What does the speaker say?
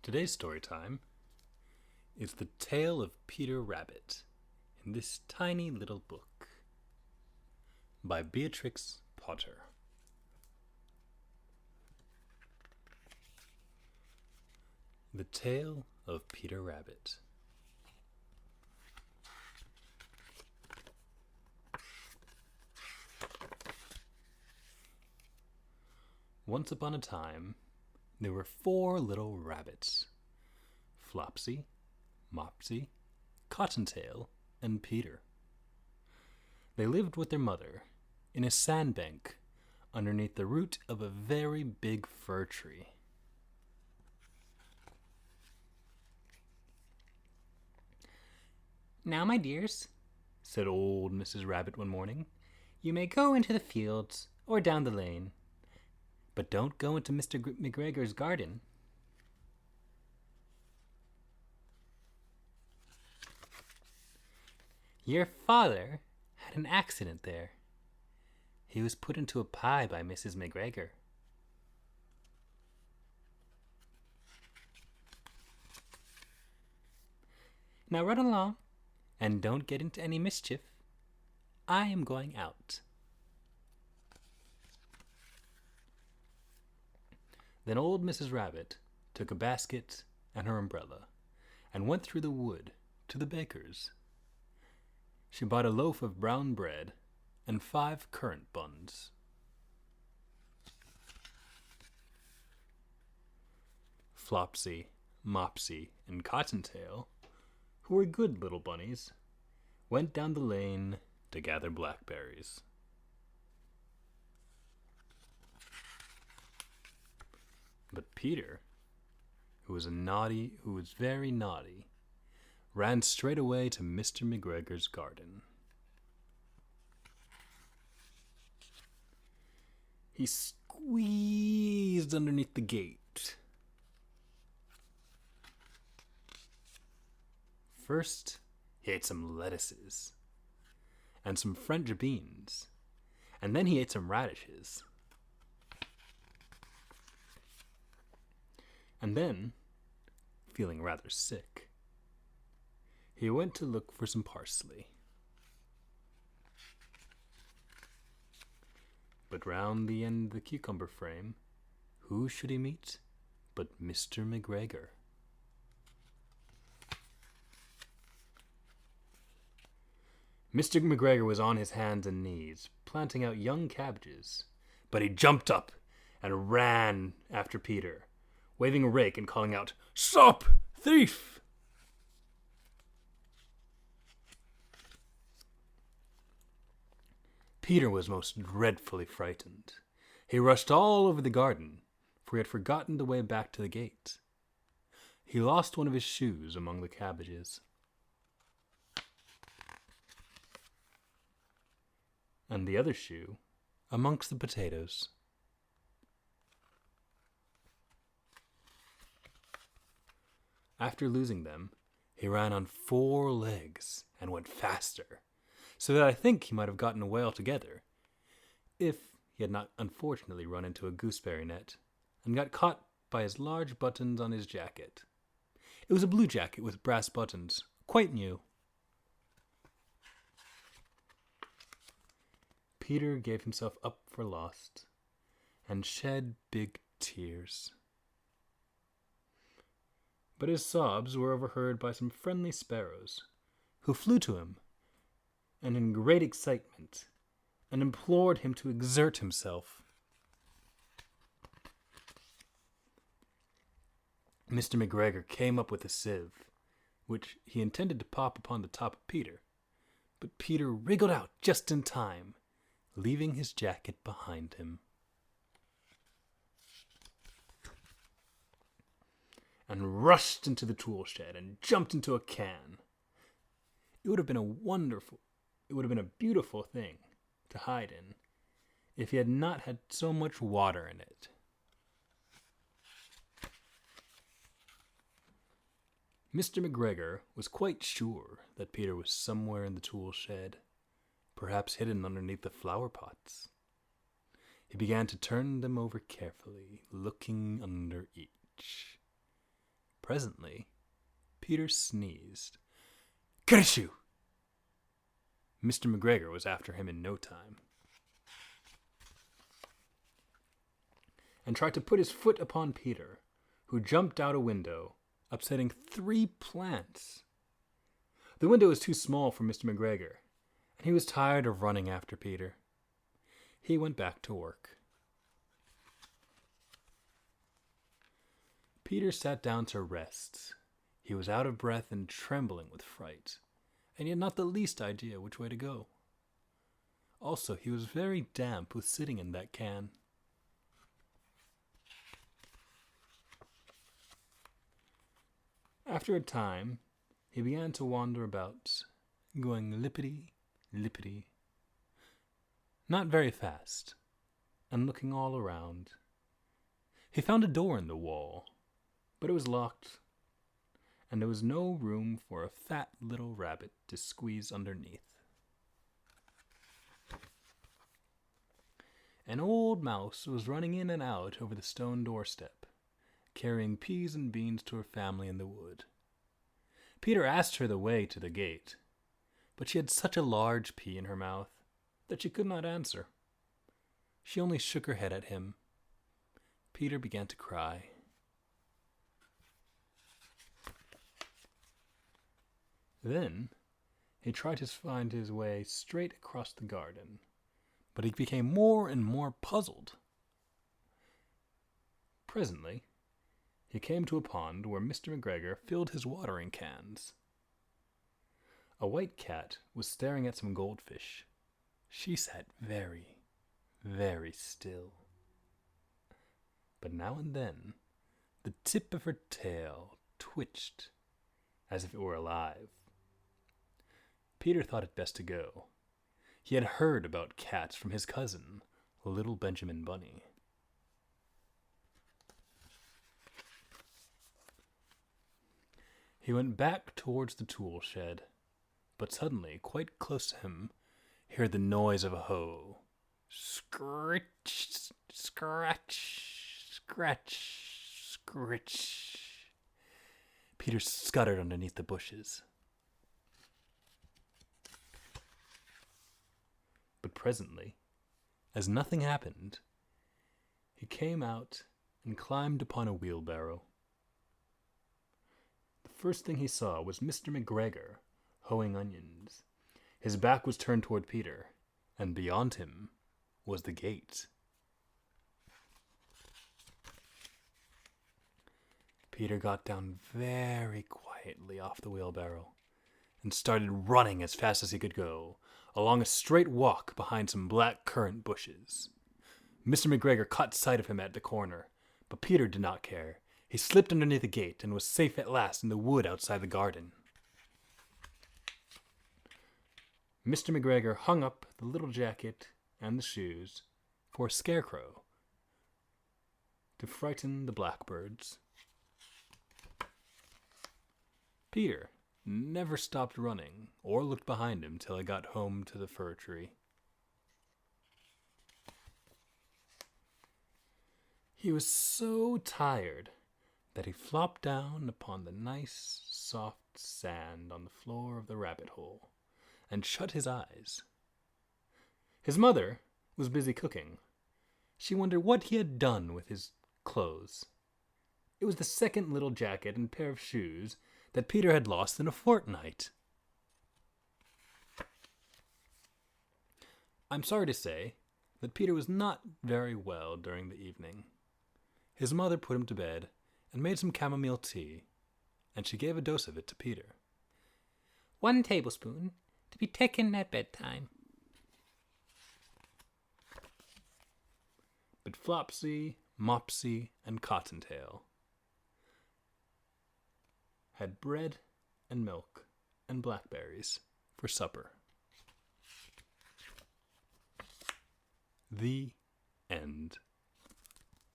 Today's story time is The Tale of Peter Rabbit in this tiny little book by Beatrix Potter. The Tale of Peter Rabbit. Once upon a time, there were 4 little rabbits: Flopsy, Mopsy, Cottontail, and Peter. They lived with their mother in a sandbank underneath the root of a very big fir tree. "Now, my dears," said old Mrs. Rabbit one morning, "you may go into the fields or down the lane, but don't go into Mr. McGregor's garden." "Your father had an accident there. He was put into a pie by Mrs. McGregor." "Now run along, and don't get into any mischief. I am going out." Then old Mrs. Rabbit took a basket and her umbrella and went through the wood to the baker's. She bought a loaf of brown bread and 5 currant buns. Flopsy, Mopsy, and Cottontail, who were good little bunnies, went down the lane to gather blackberries. But Peter, who was very naughty, ran straight away to Mr. McGregor's garden. He squeezed underneath the gate. First, he ate some lettuces and some French beans, and then he ate some radishes. And then, feeling rather sick, he went to look for some parsley. But round the end of the cucumber frame, who should he meet but Mr. McGregor? Mr. McGregor was on his hands and knees, planting out young cabbages, but he jumped up and ran after Peter, waving a rake and calling out, "Stop, thief!" Peter was most dreadfully frightened. He rushed all over the garden, for he had forgotten the way back to the gate. He lost one of his shoes among the cabbages, and the other shoe amongst the potatoes. After losing them, he ran on 4 legs and went faster, so that I think he might have gotten away altogether, if he had not unfortunately run into a gooseberry net and got caught by his large buttons on his jacket. It was a blue jacket with brass buttons, quite new. Peter gave himself up for lost and shed big tears. But his sobs were overheard by some friendly sparrows, who flew to him and in great excitement and implored him to exert himself. Mr. McGregor came up with a sieve, which he intended to pop upon the top of Peter, but Peter wriggled out just in time, leaving his jacket behind him, and rushed into the tool shed and jumped into a can. It would have been a beautiful thing to hide in if he had not had so much water in it. Mr. McGregor was quite sure that Peter was somewhere in the tool shed, perhaps hidden underneath the flower pots. He began to turn them over carefully, looking under each. Presently, Peter sneezed. Kershoo! Mr. McGregor was after him in no time, and tried to put his foot upon Peter, who jumped out a window, upsetting 3 plants. The window was too small for Mr. McGregor, and he was tired of running after Peter. He went back to work. Peter sat down to rest. He was out of breath and trembling with fright, and he had not the least idea which way to go. Also, he was very damp with sitting in that can. After a time, he began to wander about, going lippity, lippity, not very fast, and looking all around. He found a door in the wall, but it was locked, and there was no room for a fat little rabbit to squeeze underneath. An old mouse was running in and out over the stone doorstep, carrying peas and beans to her family in the wood. Peter asked her the way to the gate, but she had such a large pea in her mouth that she could not answer. She only shook her head at him. Peter began to cry. Then he tried to find his way straight across the garden, but he became more and more puzzled. Presently, he came to a pond where Mr. McGregor filled his watering cans. A white cat was staring at some goldfish. She sat very, very still. But now and then, the tip of her tail twitched as if it were alive. Peter thought it best to go. He had heard about cats from his cousin, little Benjamin Bunny. He went back towards the tool shed, but suddenly, quite close to him, he heard the noise of a hoe. Scritch, scratch, scratch, scritch. Peter scuttered underneath the bushes. But presently, as nothing happened, he came out and climbed upon a wheelbarrow. The first thing he saw was Mr. McGregor hoeing onions. His back was turned toward Peter, and beyond him was the gate. Peter got down very quietly off the wheelbarrow and started running as fast as he could go, along a straight walk behind some black currant bushes. Mr. McGregor caught sight of him at the corner, but Peter did not care. He slipped underneath the gate and was safe at last in the wood outside the garden. Mr. McGregor hung up the little jacket and the shoes for a scarecrow to frighten the blackbirds. Peter never stopped running or looked behind him till he got home to the fir tree. He was so tired that he flopped down upon the nice, soft sand on the floor of the rabbit hole and shut his eyes. His mother was busy cooking. She wondered what he had done with his clothes. It was the second little jacket and pair of shoes that Peter had lost in a fortnight. I'm sorry to say that Peter was not very well during the evening. His mother put him to bed and made some chamomile tea, and she gave a dose of it to Peter. 1 tablespoon to be taken at bedtime. But Flopsy, Mopsy, and Cottontail had bread and milk and blackberries for supper. The end.